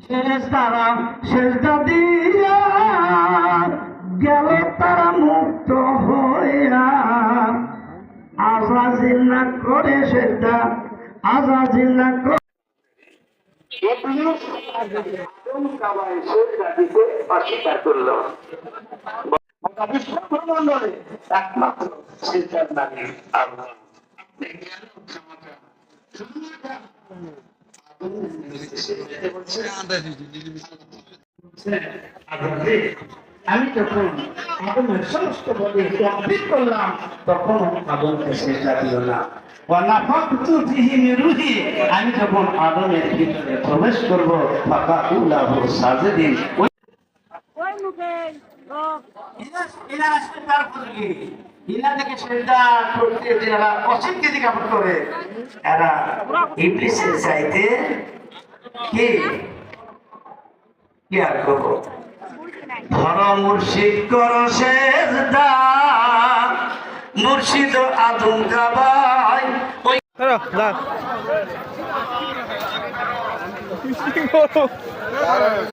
ফেরেশতারা সেজদা দিয়া গেল তারা মুক্ত হইয়া। আজাজিল না করে সেজদা, আজাজিল না করে অস্বীকার করল। বিশ্বব্রহ্মাণ্ডে একমাত্র সেজদার নামে আল্লাহ। আমি যখন আদমের সমস্ত বলে কমপ্লিট করলাম তখন আদমকে সেজদা দিও না। আমি যখন আদমের ভিতরে প্রবেশ করবো এরা ইবলিসের চাইতে কি আর করবো। ধর মুর্শিদ কর সেজদা, মুর্শিদ আদম গাবাই ওই